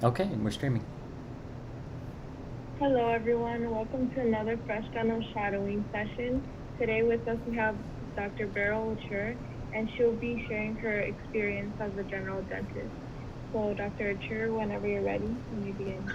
Okay, and we're streaming. Hello, everyone. Welcome to another Fresh Dental Shadowing session. Today with us we have Dr. Beryl Otchere, and she'll be sharing her experience as a general dentist. So, Dr. Otchere, whenever you're ready, you may begin.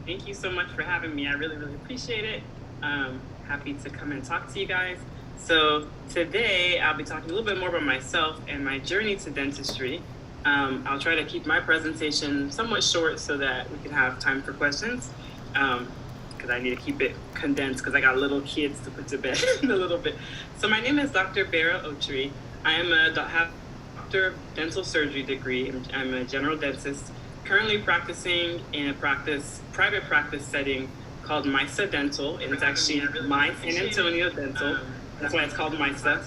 Thank you so much for having me. I really, really appreciate it. Happy to come and talk to you guys. So today I'll be talking a little bit more about myself and my journey to dentistry. I'll try to keep my presentation somewhat short so that we can have time for questions. Because I need to keep it condensed because I got little kids to put to bed in a little bit. So my name is Dr. Beryl Otchere. I am have a doctor of dental surgery degree. I'm a general dentist currently practicing in a private practice setting called MISA Dental, and it's actually my San Antonio Dental. That's why it's called MISA.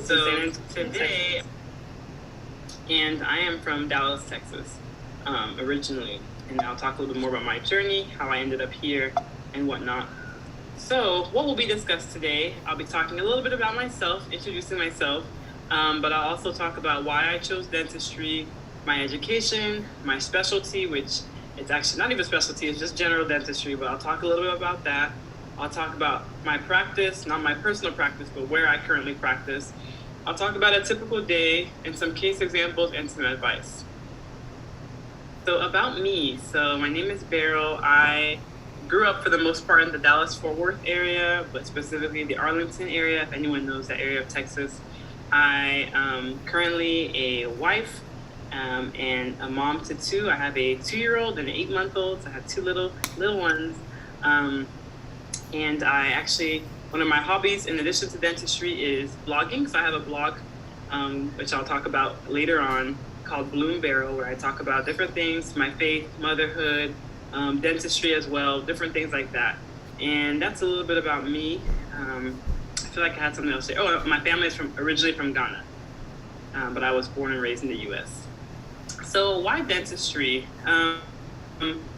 So today, and I am from Dallas, Texas, originally. And I'll talk a little bit more about my journey, how I ended up here, and whatnot. So what will be discussed today, I'll be talking a little bit about myself, introducing myself, but I'll also talk about why I chose dentistry, my education, my specialty, which it's actually not even specialty, it's just general dentistry, but I'll talk a little bit about that. I'll talk about my practice, not my personal practice, but where I currently practice. I'll talk about a typical day and some case examples and some advice. So about me, so my name is Beryl. I grew up for the most part in the Dallas-Fort Worth area, but specifically the Arlington area, if anyone knows that area of Texas. I am currently a wife and a mom to two. I have a 2-year-old and an 8-month-old. So I have two little ones. And I actually, one of my hobbies in addition to dentistry is blogging. So I have a blog, which I'll talk about later on, called Bloom Beryl, where I talk about different things, my faith, motherhood, dentistry as well, different things like that. And that's a little bit about me. I feel like I had something else to say. Oh, my family is originally from Ghana, but I was born and raised in the U.S. So why dentistry?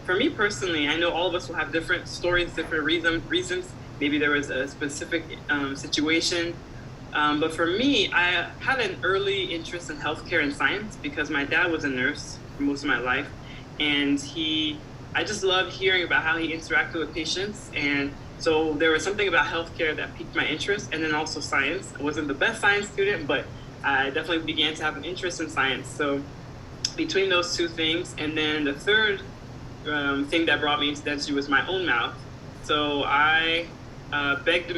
For me personally, I know all of us will have different stories, different reasons. Maybe there was a specific situation. But for me, I had an early interest in healthcare and science because my dad was a nurse for most of my life. And I just loved hearing about how he interacted with patients. And so there was something about healthcare that piqued my interest, and then also science. I wasn't the best science student, but I definitely began to have an interest in science. So between those two things, and then the third thing that brought me into dentistry was my own mouth. So I begged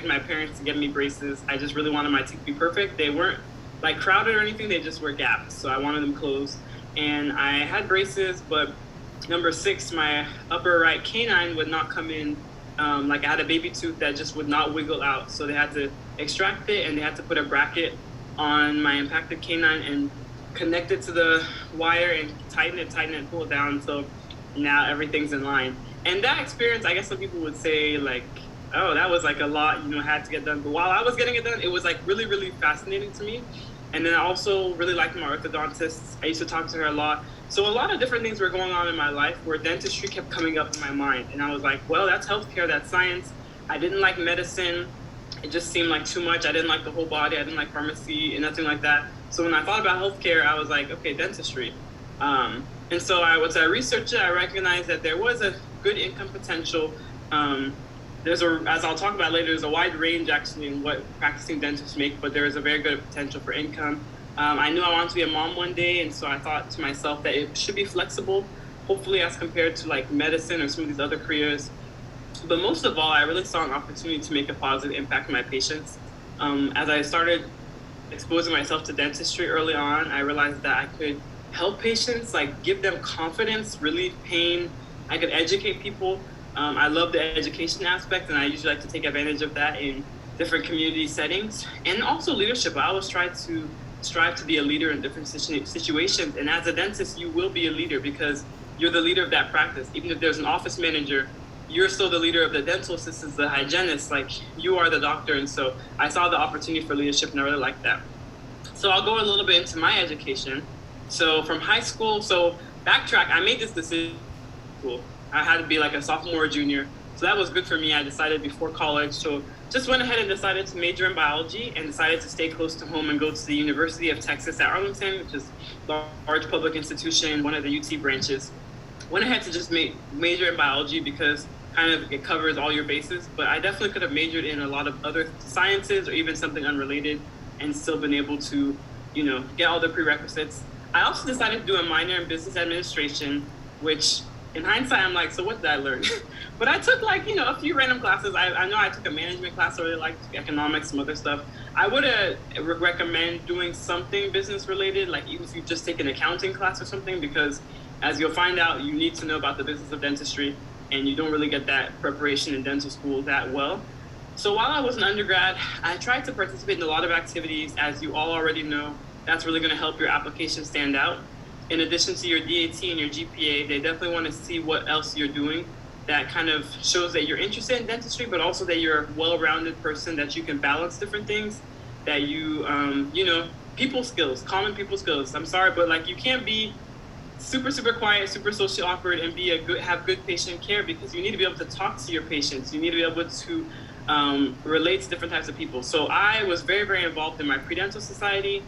my parents to get me braces. I just really wanted my teeth to be perfect. They weren't like crowded or anything, they just were gaps. So I wanted them closed. And I had braces, but number 6, my upper right canine would not come in. Like I had a baby tooth that just would not wiggle out. So they had to extract it, and they had to put a bracket on my impacted canine and connect it to the wire and tighten it, pull it down until now everything's in line. And that experience, I guess some people would say like, oh, that was like a lot, had to get done. But while I was getting it done, it was like really, really fascinating to me. And then I also really liked my orthodontist. I used to talk to her a lot. So a lot of different things were going on in my life where dentistry kept coming up in my mind. And I was like, well, that's healthcare, that's science. I didn't like medicine. It just seemed like too much. I didn't like the whole body. I didn't like pharmacy and nothing like that. So when I thought about healthcare, I was like, okay, dentistry. And so once I researched it, I recognized that there was a good income potential. As I'll talk about later, there's a wide range actually in what practicing dentists make, but there is a very good potential for income. I knew I wanted to be a mom one day, and so I thought to myself that it should be flexible, hopefully as compared to like medicine or some of these other careers. But most of all, I really saw an opportunity to make a positive impact on my patients. As I started exposing myself to dentistry early on, I realized that I could help patients, like give them confidence, relieve pain. I could educate people. I love the education aspect, and I usually like to take advantage of that in different community settings. And also leadership. I always try to strive to be a leader in different situations. And as a dentist, you will be a leader because you're the leader of that practice. Even if there's an office manager, you're still the leader of the dental assistants, the hygienists, like you are the doctor. And so I saw the opportunity for leadership, and I really liked that. So I'll go a little bit into my education. So from high school, so backtrack, I made this decision. I had to be like a sophomore or junior. So that was good for me. I decided before college to just went ahead and decided to major in biology and decided to stay close to home and go to the University of Texas at Arlington, which is a large public institution, one of the UT branches. Went ahead to just major in biology because kind of it covers all your bases, but I definitely could have majored in a lot of other sciences or even something unrelated and still been able to, get all the prerequisites. I also decided to do a minor in business administration, which in hindsight, I'm like, so what did I learn? But I took a few random classes. I know I took a management class, I really liked economics, some other stuff. I would recommend doing something business related, like even if you just take an accounting class or something, because as you'll find out, you need to know about the business of dentistry, and you don't really get that preparation in dental school that well. So while I was an undergrad, I tried to participate in a lot of activities. As you all already know, that's really going to help your application stand out. In addition to your DAT and your GPA, they definitely want to see what else you're doing that kind of shows that you're interested in dentistry, but also that you're a well-rounded person, that you can balance different things, that you, people skills, common people skills. I'm sorry, but you can't be super, super quiet, super socially awkward and have good patient care, because you need to be able to talk to your patients. You need to be able to relate to different types of people. So I was very, very involved in my pre-dental society.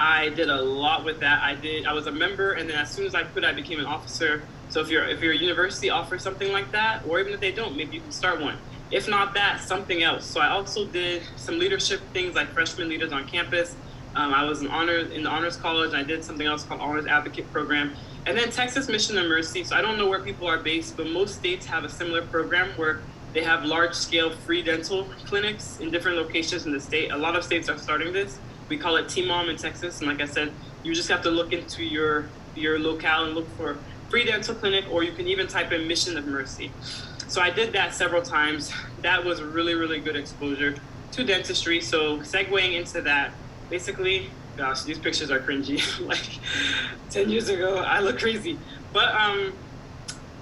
I did a lot with that. I was a member, and then as soon as I could, I became an officer. So if your university offers something like that, or even if they don't, maybe you can start one. If not that, something else. So I also did some leadership things like freshman leaders on campus. I was in the honors college. I did something else called Honors Advocate Program. And then Texas Mission of Mercy. So I don't know where people are based, but most states have a similar program where they have large-scale free dental clinics in different locations in the state. A lot of states are starting this. We call it TMOM in Texas. And like I said, you just have to look into your locale and look for free dental clinic, or you can even type in Mission of Mercy. So I did that several times. That was really, really good exposure to dentistry. So segueing into that, basically, gosh, these pictures are cringy. 10 years ago, I look crazy. But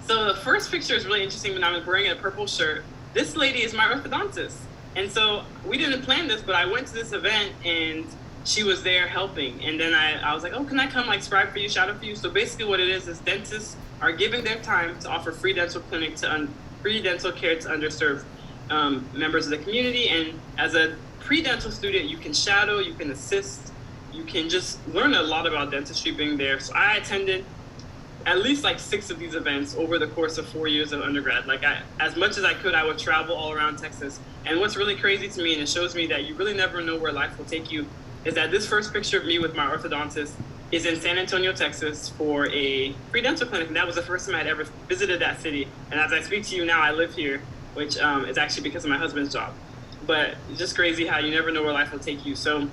so the first picture is really interesting when I was wearing a purple shirt. This lady is my orthodontist. And so we didn't plan this, but I went to this event and she was there helping. And then I was like, oh, can I come scribe for you, shadow for you? So basically what it is dentists are giving their time to offer free dental care to underserved members of the community. And as a pre-dental student, you can shadow, you can assist, you can just learn a lot about dentistry being there. So I attended at least 6 of these events over the course of 4 years of undergrad. As much as I could, I would travel all around Texas. And what's really crazy to me, and it shows me that you really never know where life will take you, is that this first picture of me with my orthodontist is in San Antonio, Texas for a free dental clinic. And that was the first time I had ever visited that city. And as I speak to you now, I live here, which is actually because of my husband's job. But it's just crazy how you never know where life will take you. So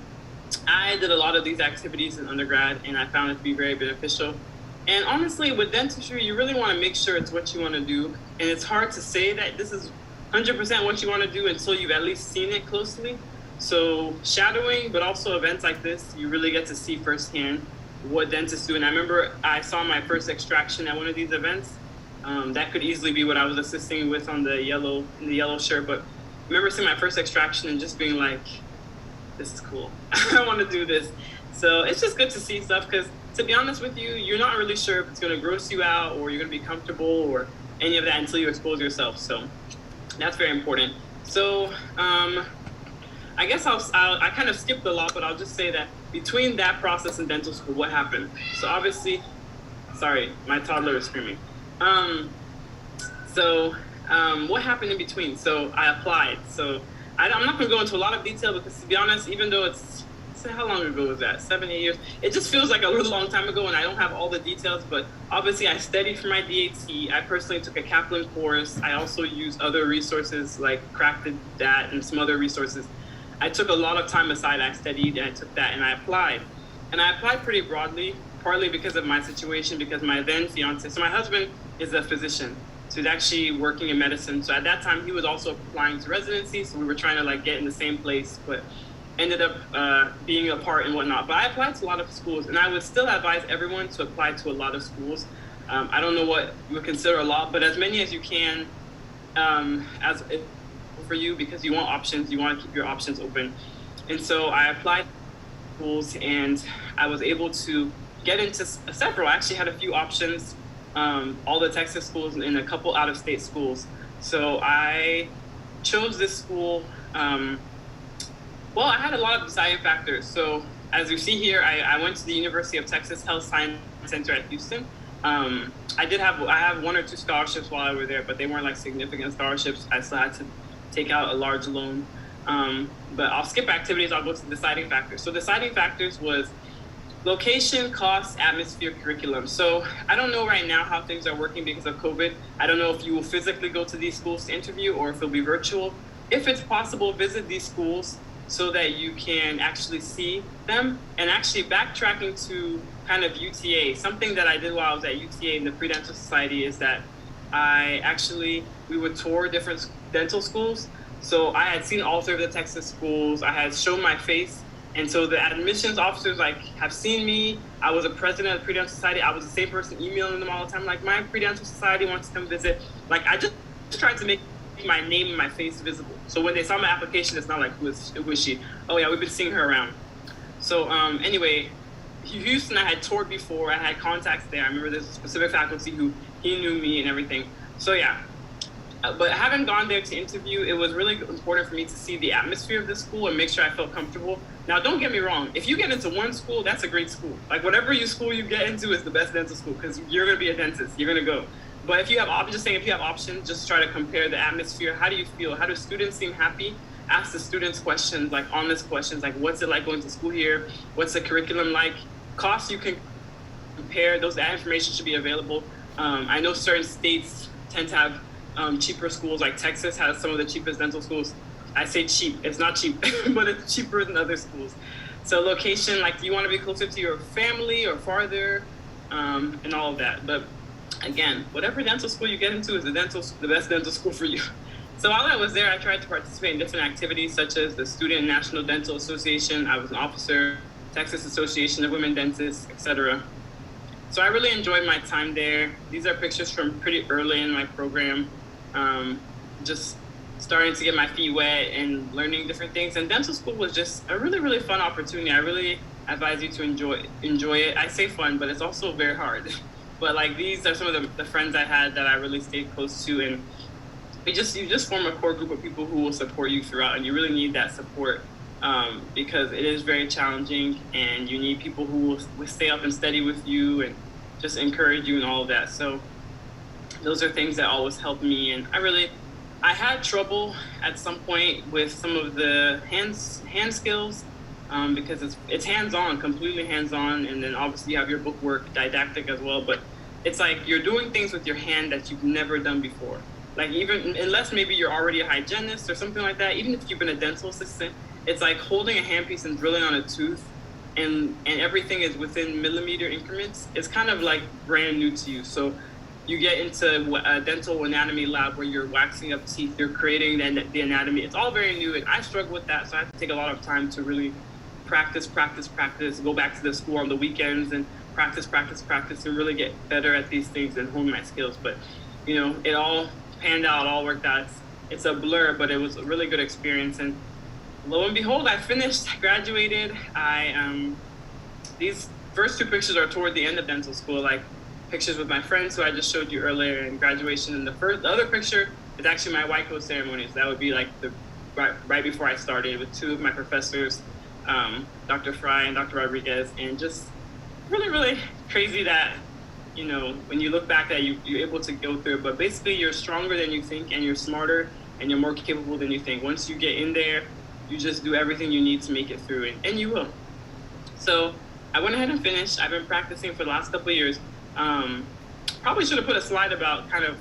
I did a lot of these activities in undergrad, and I found it to be very beneficial. And honestly, with dentistry, you really want to make sure it's what you want to do. And it's hard to say that this is 100% what you want to do until you've at least seen it closely. So shadowing, but also events like this, you really get to see firsthand what dentists do. And I remember I saw my first extraction at one of these events. That could easily be what I was assisting with in the yellow shirt. But I remember seeing my first extraction and just being like, this is cool. I want to do this. So it's just good to see stuff, because to be honest with you, you're not really sure if it's going to gross you out or you're going to be comfortable or any of that until you expose yourself. So that's very important. So I guess I kind of skipped a lot, but I'll just say that between that process and dental school, what happened? So obviously, sorry, my toddler is screaming. What happened in between? So I applied. So I'm not going to go into a lot of detail, because to be honest, even though how long ago was that? 7, 8 years? It just feels like a really long time ago, and I don't have all the details, but obviously I studied for my DAT. I personally took a Kaplan course. I also used other resources like Crafted that and some other resources. I took a lot of time aside. I studied and I took that and I applied. And I applied pretty broadly, partly because of my situation, because my then fiance, so my husband is a physician. So he's actually working in medicine. So at that time, he was also applying to residency. So we were trying to get in the same place, but ended up being apart and whatnot. But I applied to a lot of schools, and I would still advise everyone to apply to a lot of schools. I don't know what you would consider a lot, but as many as you can for you, because you want options, you want to keep your options open. And so I applied to schools, and I was able to get into several. I actually had a few options, all the Texas schools and a couple out-of-state schools. So I chose this school, well, I had a lot of deciding factors. So as you see here, I went to the University of Texas Health Science Center at Houston. I have 1 or 2 scholarships while I was there, but they weren't like significant scholarships. I still had to take out a large loan. But I'll skip activities. I'll go to deciding factors. So deciding factors was location, cost, atmosphere, curriculum. So I don't know right now how things are working because of COVID. I don't know if you will physically go to these schools to interview or if it'll be virtual. If it's possible, visit these schools so that you can actually see them. And actually backtracking to kind of UTA, something that I did while I was at UTA in the Pre-Dental Society is that we would tour different dental schools. So I had seen all 3 of the Texas schools. I had shown my face. And so the admissions officers have seen me. I was a president of the Pre-Dental Society. I was the same person emailing them all the time, like, my Pre-Dental Society wants to come visit. Like, I just tried to make my name and my face visible. So when they saw my application, it's not like, who is she? Oh yeah, we've been seeing her around. So anyway, Houston, I had toured before. I had contacts there. I remember there's a specific faculty he knew me and everything. So yeah. But having gone there to interview, it was really important for me to see the atmosphere of the school and make sure I felt comfortable. Now, don't get me wrong. If you get into one school, that's a great school. Like, whatever school you get into is the best dental school because you're going to be a dentist. You're going to go. But if you have options, just try to compare the atmosphere. How do you feel? How do students seem happy? Ask the students questions, like honest questions, like what's it like going to school here? What's the curriculum like? Costs you can compare. That information should be available. I know certain states tend to have cheaper schools, like Texas has some of the cheapest dental schools. I say cheap, it's not cheap, but it's cheaper than other schools. So location, like, do you want to be closer to your family or farther, and all of that. But again, whatever dental school you get into is the best dental school for you. So while I was there, I tried to participate in different activities such as the Student National Dental Association. I was an officer, Texas Association of Women Dentists, etc. So I really enjoyed my time there. These are pictures from pretty early in my program. Just starting to get my feet wet and learning different things. And dental school was just a really, really fun opportunity. I really advise you to enjoy it. I say fun, but it's also very hard. But like, these are some of the friends I had that I really stayed close to. And you just form a core group of people who will support you throughout. And you really need that support because it is very challenging. And you need people who will stay up and study with you and just encourage you and all of that. So those are things that always help me. And I had trouble at some point with some of the hand skills because it's hands-on, completely hands-on. And then obviously you have your book work, didactic as well. But it's like you're doing things with your hand that you've never done before. Like, even unless maybe you're already a hygienist or something like that, even if you've been a dental assistant, it's like holding a handpiece and drilling on a tooth and everything is within millimeter increments. It's kind of like brand new to you. So you get into a dental anatomy lab where you're waxing up teeth, you're creating the anatomy. It's all very new, and I struggle with that, so I have to take a lot of time to really practice, go back to the school on the weekends and practice, and really get better at these things and hone my skills. But, you know, it all panned out, all worked out. It's a blur, but it was a really good experience. And lo and behold, I finished, I graduated. These first 2 pictures are toward the end of dental school, like pictures with my friends who I just showed you earlier in graduation. And the other picture is actually my white coat ceremony. So that would be like right before I started with 2 of my professors, Dr. Fry and Dr. Rodriguez, and just really, really crazy that, you know, when you look back that you're able to go through it. But basically you're stronger than you think and you're smarter and you're more capable than you think. Once you get in there, you just do everything you need to make it through it, and you will. So I went ahead and finished. I've been practicing for the last couple of years. Probably should have put a slide about kind of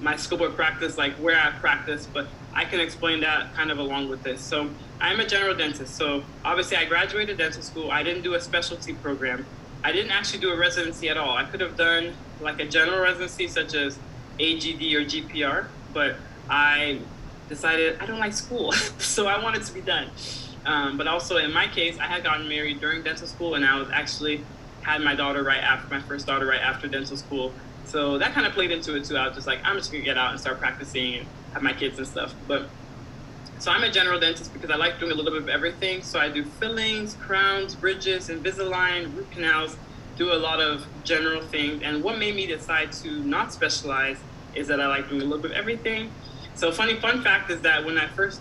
my scope of practice, like where I practice, but I can explain that kind of along with this. So I'm a general dentist. So obviously I graduated dental school. I didn't do a specialty program. I didn't actually do a residency at all. I could have done like a general residency such as AGD or GPR, but I decided I don't like school, so I wanted to be done. But also in my case, I had gotten married during dental school, and I was actually had my first daughter right after dental school. So that kind of played into it too. I was just like, I'm just gonna get out and start practicing and have my kids and stuff. But so I'm a general dentist because I like doing a little bit of everything. So I do fillings, crowns, bridges, Invisalign, root canals, do a lot of general things. And what made me decide to not specialize is that I like doing a little bit of everything. So fun fact is that when I first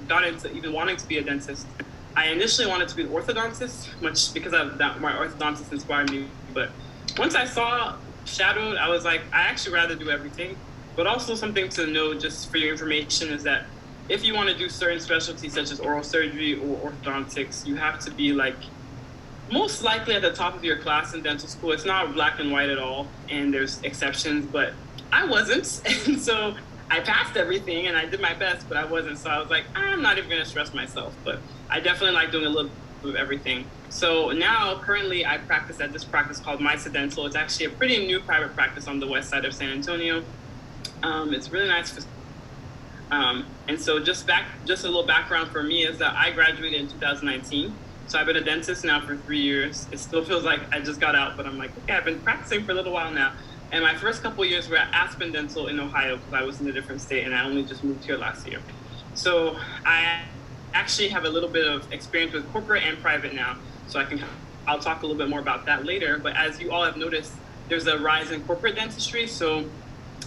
got into even wanting to be a dentist, I initially wanted to be an orthodontist, much because of that, my orthodontist inspired me. But once I saw shadowed, I was like, I actually rather do everything. But also something to know, just for your information, is that if you want to do certain specialties such as oral surgery or orthodontics, you have to be like most likely at the top of your class in dental school. It's not black and white at all, and there's exceptions, but I wasn't. And so I passed everything and I did my best, but I wasn't. So I was like, I'm not even going to stress myself. But I definitely like doing a little bit of everything. So now, currently, I practice at this practice called Mysa Dental. It's actually a pretty new private practice on the west side of San Antonio. It's really nice. And so just a little background for me is that I graduated in 2019. So I've been a dentist now for 3 years. It still feels like I just got out, but I'm like, okay, I've been practicing for a little while now. And my first couple of years were at Aspen Dental in Ohio, because I was in a different state and I only just moved here last year. So I actually have a little bit of experience with corporate and private now. So I'll talk a little bit more about that later. But as you all have noticed, there's a rise in corporate dentistry. So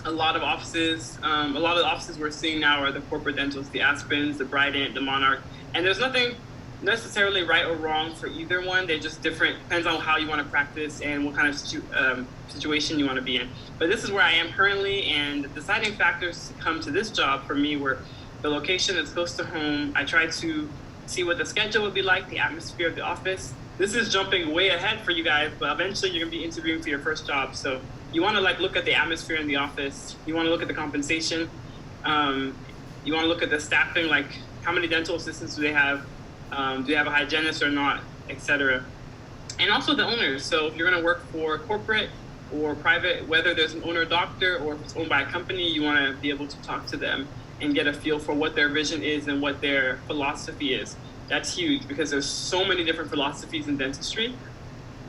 a lot of the offices we're seeing now are the corporate dentals, the Aspens, the Brident, the Monarch. And there's nothing necessarily right or wrong for either one. They're just different, depends on how you want to practice and what kind of situation you want to be in. But this is where I am currently, and the deciding factors to come to this job for me were the location is close to home. I tried to see what the schedule would be like, the atmosphere of the office. This is jumping way ahead for you guys, but eventually you're gonna be interviewing for your first job. So you want to look at the atmosphere in the office. You want to look at the compensation. You want to look at the staffing, like how many dental assistants do they have? Do they have a hygienist or not, etc. And also the owners. So if you're going to work for corporate or private, whether there's an owner doctor or if it's owned by a company, you want to be able to talk to them and get a feel for what their vision is and what their philosophy is. That's huge, because there's so many different philosophies in dentistry.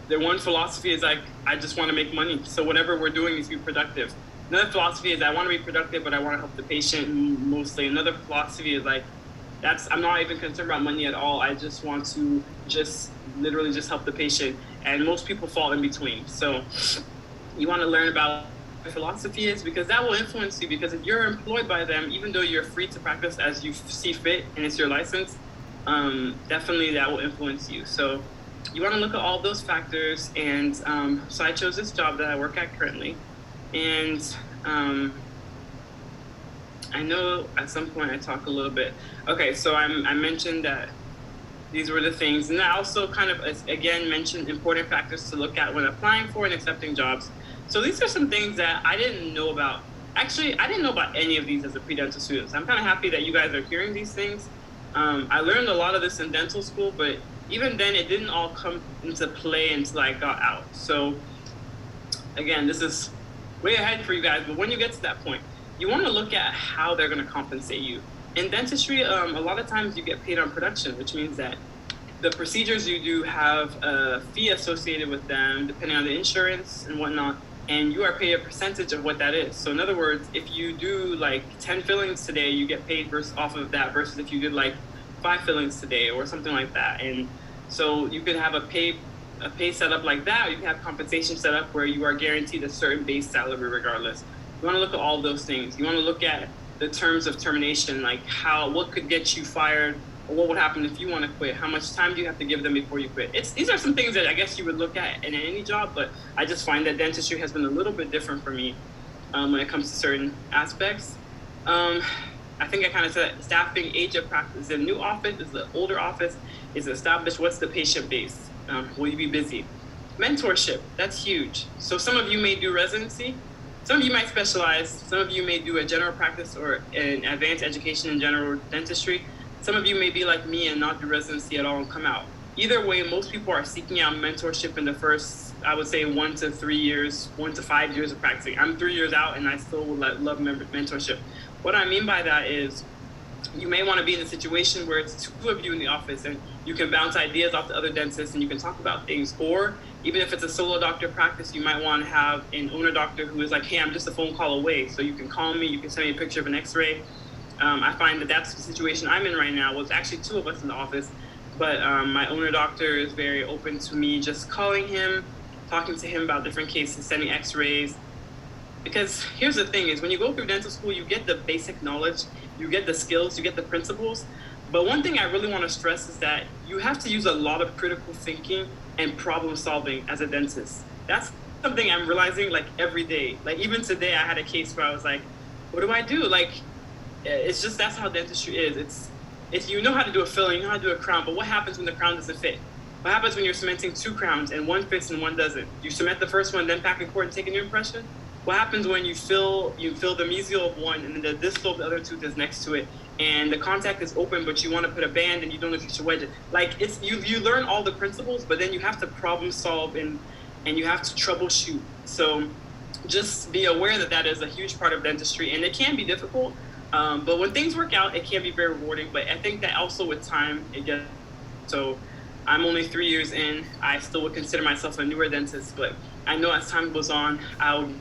Their one philosophy is like, I just want to make money. So whatever we're doing needs to be productive. Another philosophy is I want to be productive, but I want to help the patient mostly. Another philosophy is like, I'm not even concerned about money at all. I just want to literally help the patient. And most people fall in between. So you want to learn about what philosophy is, because that will influence you. Because if you're employed by them, even though you're free to practice as you see fit and it's your license, definitely that will influence you. So you want to look at all those factors. And so I chose this job that I work at currently. And I know at some point I talk a little bit. Okay, so I mentioned that these were the things. And I also kind of, again, mentioned important factors to look at when applying for and accepting jobs. So these are some things that I didn't know about. Actually, I didn't know about any of these as a pre-dental student. So I'm kind of happy that you guys are hearing these things. I learned a lot of this in dental school, but even then it didn't all come into play until I got out. So again, this is way ahead for you guys, but when you get to that point, you want to look at how they're going to compensate you. In dentistry, a lot of times you get paid on production, which means that the procedures you do have a fee associated with them, depending on the insurance and whatnot, and you are paid a percentage of what that is. So in other words, if you do like 10 fillings today, you get paid off of that, versus if you did like 5 fillings today or something like that. And so you could have a pay set up like that, or you can have compensation set up where you are guaranteed a certain base salary regardless. You want to look at all those things. You want to look at the terms of termination, like what could get you fired, or what would happen if you want to quit. How much time do you have to give them before you quit? These are some things that I guess you would look at in any job, but I just find that dentistry has been a little bit different for me when it comes to certain aspects. I think I kind of said staffing, age of practice. Is it a new office? Is it an older office? Is it established? What's the patient base? Will you be busy? Mentorship, that's huge. So some of you may do residency. Some of you might specialize. Some of you may do a general practice or an advanced education in general dentistry. Some of you may be like me and not do residency at all and come out. Either way, most people are seeking out mentorship in the first, I would say, 1 to 3 years, 1 to 5 years of practicing. I'm 3 years out and I still would love mentorship. What I mean by that is you may want to be in a situation where it's 2 of you in the office and you can bounce ideas off the other dentists and you can talk about things. Or even if it's a solo doctor practice, you might want to have an owner doctor who is like, hey, I'm just a phone call away. So you can call me, you can send me a picture of an x-ray. I find that that's the situation I'm in right now. Well, it's actually 2 of us in the office, but my owner doctor is very open to me just calling him, talking to him about different cases, sending x-rays, Because here's the thing is when you go through dental school, you get the basic knowledge, you get the skills, you get the principles. But one thing I really want to stress is that you have to use a lot of critical thinking and problem solving as a dentist. That's something I'm realizing like every day. Like even today I had a case where I was like, what do I do? Like, it's just, that's how dentistry is. It's you know how to do a filling, you know how to do a crown, but what happens when the crown doesn't fit? What happens when you're cementing 2 crowns and one fits and one doesn't? You cement the first one, then pack and cord and take a new impression? What happens when you fill the mesial of one and then the distal of the other tooth is next to it and the contact is open but you want to put a band and you don't know if you should wedge it? Like, it's you learn all the principles, but then you have to problem solve and you have to troubleshoot. So just be aware that that is a huge part of dentistry, and it can be difficult, but when things work out, it can be very rewarding. But I think that also with time it gets, so I'm only 3 years in. I still would consider myself a newer dentist, but I know as time goes on, I'll